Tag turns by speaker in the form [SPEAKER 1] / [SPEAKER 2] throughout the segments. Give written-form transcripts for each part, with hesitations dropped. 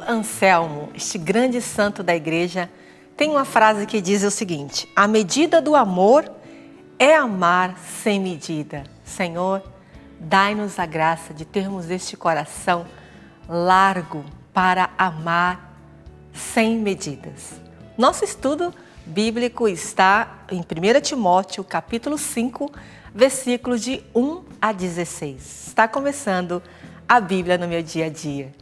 [SPEAKER 1] Santo Anselmo, este grande santo da igreja, tem uma frase que diz o seguinte: a medida do amor é amar sem medida. Senhor, dai-nos a graça de termos este coração largo para amar sem medidas. Nosso estudo bíblico está em 1 Timóteo, capítulo 5, versículos de 1 a 16. Está começando a Bíblia no meu dia a dia.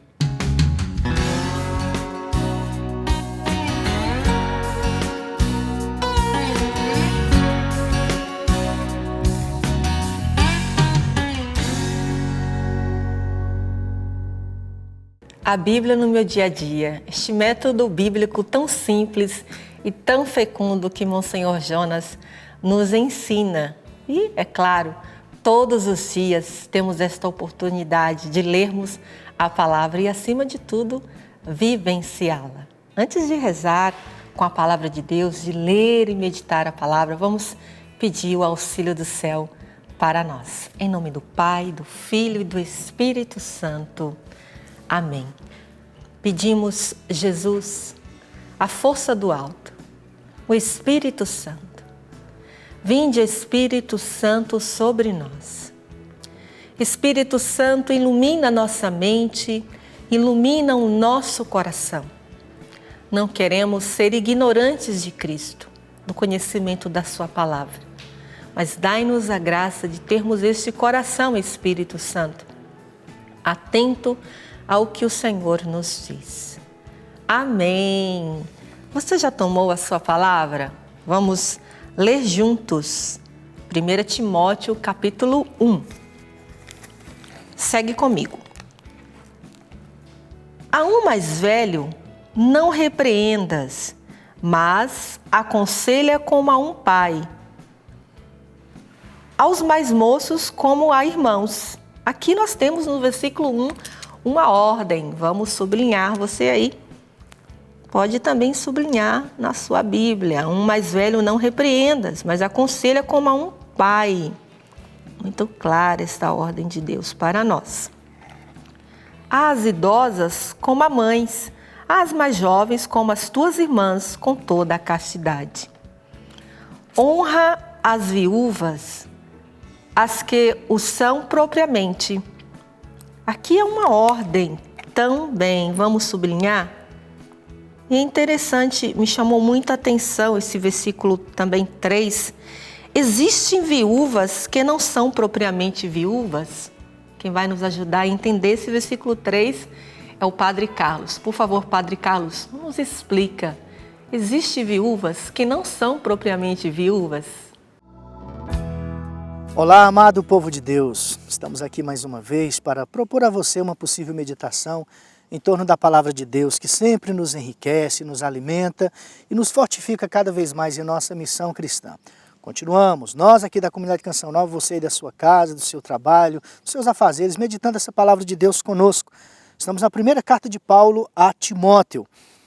[SPEAKER 1] A Bíblia no meu dia a dia, este método bíblico tão simples e tão fecundo que Monsenhor Jonas nos ensina. E, é claro, todos os dias temos esta oportunidade de lermos a palavra e, acima de tudo, vivenciá-la. Antes de rezar com a palavra de Deus, de ler e meditar a palavra, vamos pedir o auxílio do céu para nós. Em nome do Pai, do Filho e do Espírito Santo. Amém. Pedimos, Jesus, a força do alto, o Espírito Santo. Vinde, Espírito Santo, sobre nós. Espírito Santo, ilumina nossa mente, ilumina o nosso coração. Não queremos ser ignorantes de Cristo, no conhecimento da sua palavra, mas dai-nos a graça de termos este coração, Espírito Santo, atento ao que o Senhor nos diz. Amém. Você já tomou a sua palavra? Vamos ler juntos. 1 Timóteo, capítulo 1. Segue comigo. A um mais velho, não repreendas, mas aconselha como a um pai. Aos mais moços, como a irmãos. Aqui nós temos no versículo 1 uma ordem. Vamos sublinhar, você aí pode também sublinhar na sua Bíblia. Um mais velho não repreendas, mas aconselha como a um pai. Muito clara esta ordem de Deus para nós. As idosas como a mães, as mais jovens como as tuas irmãs, com toda a castidade. Honra as viúvas, as que o são propriamente. Aqui é uma ordem também, vamos sublinhar? E é interessante, me chamou muita atenção esse versículo também 3. Existem viúvas que não são propriamente viúvas? Quem vai nos ajudar a entender esse versículo 3 é o Padre Carlos. Por favor, Padre Carlos, nos explica. Existem viúvas que não são propriamente viúvas?
[SPEAKER 2] Olá, amado povo de Deus. Estamos aqui mais uma vez para propor a você uma possível meditação em torno da palavra de Deus, que sempre nos enriquece, nos alimenta e nos fortifica cada vez mais em nossa missão cristã. Continuamos, nós aqui da Comunidade Canção Nova, você aí da sua casa, do seu trabalho, dos seus afazeres, meditando essa palavra de Deus conosco. Estamos na primeira carta de Paulo a Timóteo.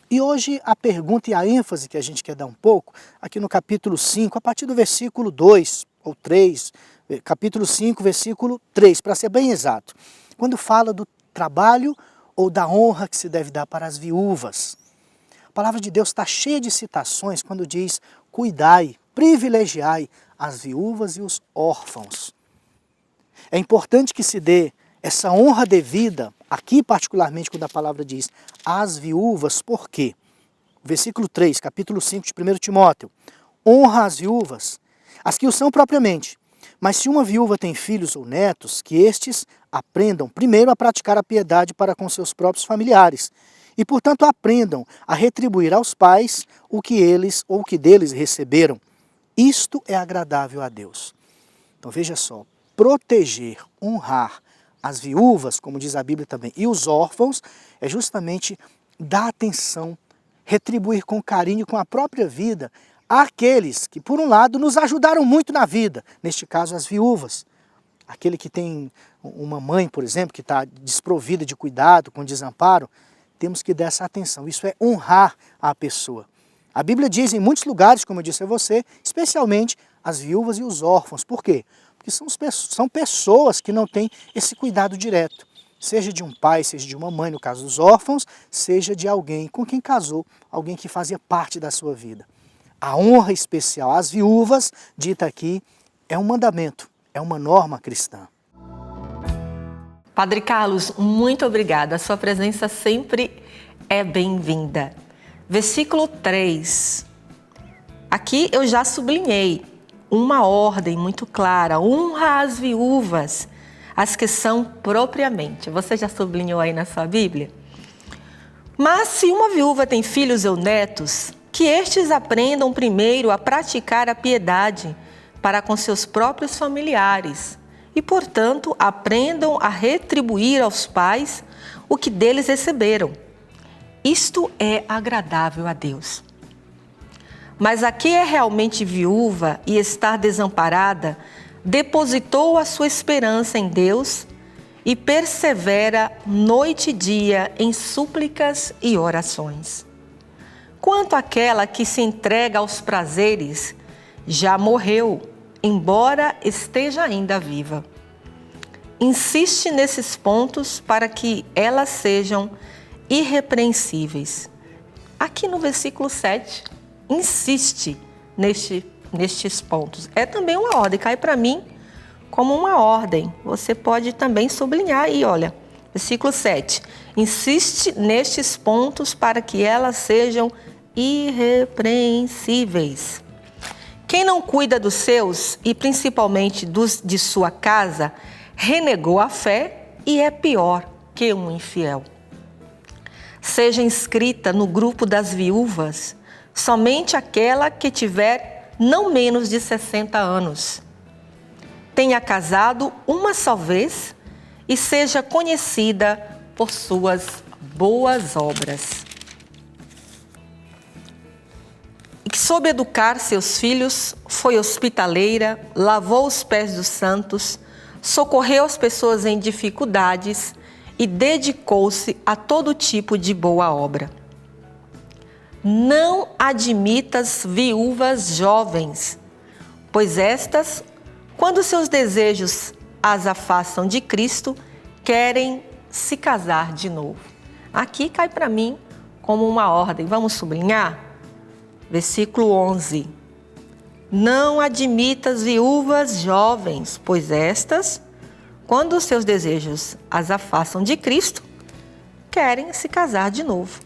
[SPEAKER 2] E hoje a pergunta e a ênfase que a gente quer dar um pouco, aqui no capítulo 5, a partir do versículo 2 ou 3, capítulo 5, versículo 3, para ser bem exato, quando fala do trabalho ou da honra que se deve dar para as viúvas. A palavra de Deus está cheia de citações quando diz: cuidai, privilegiai as viúvas e os órfãos. É importante que se dê essa honra devida, aqui particularmente quando a palavra diz às viúvas, por quê? Versículo 3, capítulo 5 de 1 Timóteo. Honra as viúvas, as que o são propriamente. Mas se uma viúva tem filhos ou netos, que estes aprendam primeiro a praticar a piedade para com seus próprios familiares, e portanto aprendam a retribuir aos pais o que eles ou o que deles receberam. Isto é agradável a Deus. Então veja só, proteger, honrar as viúvas, como diz a Bíblia também, e os órfãos, é justamente dar atenção, retribuir com carinho, com a própria vida, àqueles que, por um lado, nos ajudaram muito na vida, neste caso as viúvas. Aquele que tem uma mãe, por exemplo, que está desprovida de cuidado, com desamparo, temos que dar essa atenção. Isso é honrar a pessoa. A Bíblia diz em muitos lugares, como eu disse a você, especialmente as viúvas e os órfãos. Por quê? Porque são pessoas que não têm esse cuidado direto. seja de um pai, seja de uma mãe, no caso dos órfãos, seja de alguém com quem casou, alguém que fazia parte da sua vida. A honra especial às viúvas, dita aqui, é um mandamento, é uma norma cristã.
[SPEAKER 1] Padre Carlos, muito obrigada. A sua presença sempre é bem-vinda. Versículo 3. Aqui eu já sublinhei uma ordem muito clara. Honra as viúvas, as que são propriamente. Você já sublinhou aí na sua Bíblia? Mas se uma viúva tem filhos ou netos, que estes aprendam primeiro a praticar a piedade para com seus próprios familiares e, portanto, aprendam a retribuir aos pais o que deles receberam. Isto é agradável a Deus. Mas a que é realmente viúva e está desamparada, depositou a sua esperança em Deus e persevera noite e dia em súplicas e orações. Quanto àquela que se entrega aos prazeres, já morreu, embora esteja ainda viva. Insiste nesses pontos para que elas sejam irrepreensíveis. Aqui no versículo 7, insiste nestes pontos. É também uma ordem, cai para mim como uma ordem. Você pode também sublinhar aí, olha, versículo 7. Insiste nestes pontos para que elas sejam irrepreensíveis. Quem não cuida dos seus, e principalmente dos de sua casa, renegou a fé e é pior que um infiel. Seja inscrita no grupo das viúvas somente aquela que tiver não menos de 60 anos. Tenha casado uma só vez e seja conhecida por suas boas obras. E que soube educar seus filhos, foi hospitaleira, lavou os pés dos santos, socorreu as pessoas em dificuldades e dedicou-se a todo tipo de boa obra. Não admitas viúvas jovens, pois estas, quando seus desejos as afastam de Cristo, querem se casar de novo. Aqui cai para mim como uma ordem. Vamos sublinhar? Versículo 11. Não admitas viúvas jovens, pois estas, quando os seus desejos as afastam de Cristo, querem se casar de novo.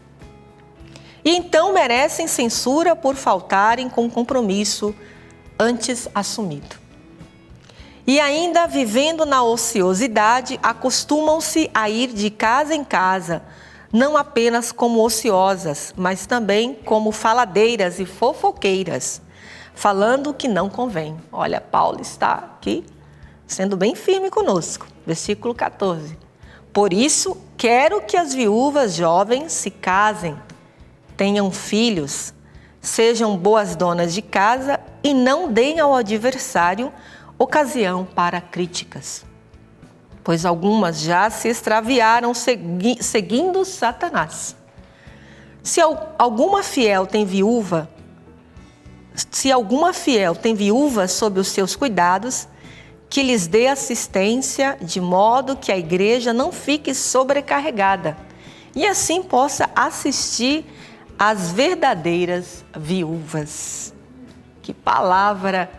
[SPEAKER 1] E então merecem censura por faltarem com compromisso antes assumido. E ainda vivendo na ociosidade, acostumam-se a ir de casa em casa, não apenas como ociosas, mas também como faladeiras e fofoqueiras, falando o que não convém. Olha, Paulo está aqui sendo bem firme conosco. Versículo 14. Por isso, quero que as viúvas jovens se casem, tenham filhos, sejam boas donas de casa e não deem ao adversário ocasião para críticas. Pois algumas já se extraviaram seguindo Satanás. Se alguma fiel tem viúva sob os seus cuidados, que lhes dê assistência de modo que a igreja não fique sobrecarregada e assim possa assistir às verdadeiras viúvas. Que palavra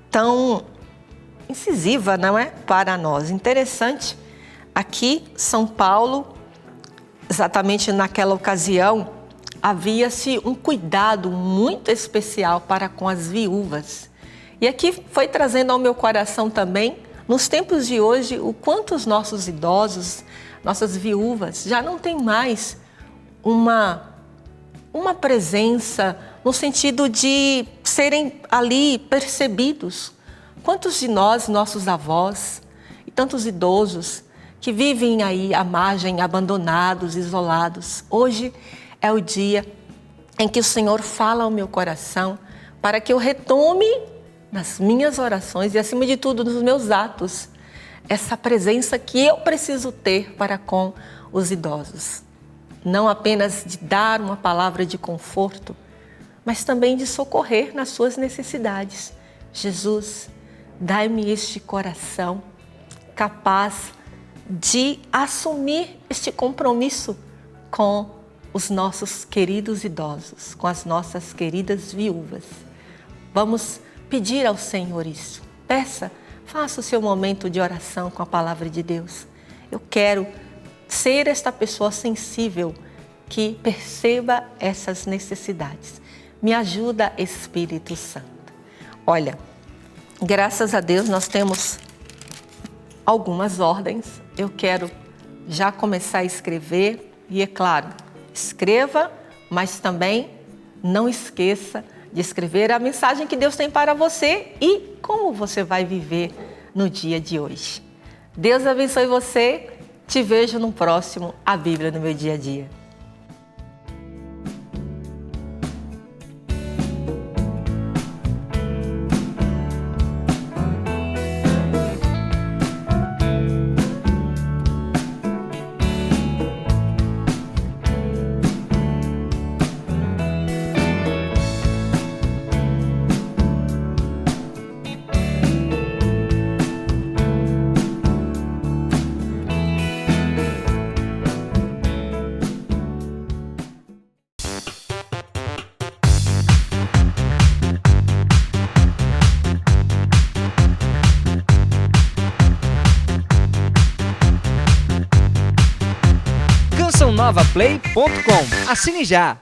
[SPEAKER 1] tão incisiva, não é? Para nós. Interessante, aqui São Paulo, exatamente naquela ocasião, havia-se um cuidado muito especial para com as viúvas. E aqui foi trazendo ao meu coração também, nos tempos de hoje, o quanto os nossos idosos, nossas viúvas, já não têm mais uma presença no sentido de serem ali percebidos. Quantos de nós, nossos avós e tantos idosos que vivem aí à margem, abandonados, isolados. Hoje é o dia em que o Senhor fala ao meu coração para que eu retome nas minhas orações e, acima de tudo, nos meus atos, essa presença que eu preciso ter para com os idosos. Não apenas de dar uma palavra de conforto, mas também de socorrer nas suas necessidades. Jesus, dai-me este coração capaz de assumir este compromisso com os nossos queridos idosos, com as nossas queridas viúvas. Vamos pedir ao Senhor isso. Peça, faça o seu momento de oração com a palavra de Deus. Eu quero ser esta pessoa sensível que perceba essas necessidades. Me ajuda, Espírito Santo. Olha, graças a Deus nós temos algumas ordens. Eu quero já começar a escrever e, é claro, escreva, mas também não esqueça de escrever a mensagem que Deus tem para você e como você vai viver no dia de hoje. Deus abençoe você. Te vejo no próximo A Bíblia no Meu Dia a Dia.
[SPEAKER 3] CançãoNovaPlay.com. Assine já!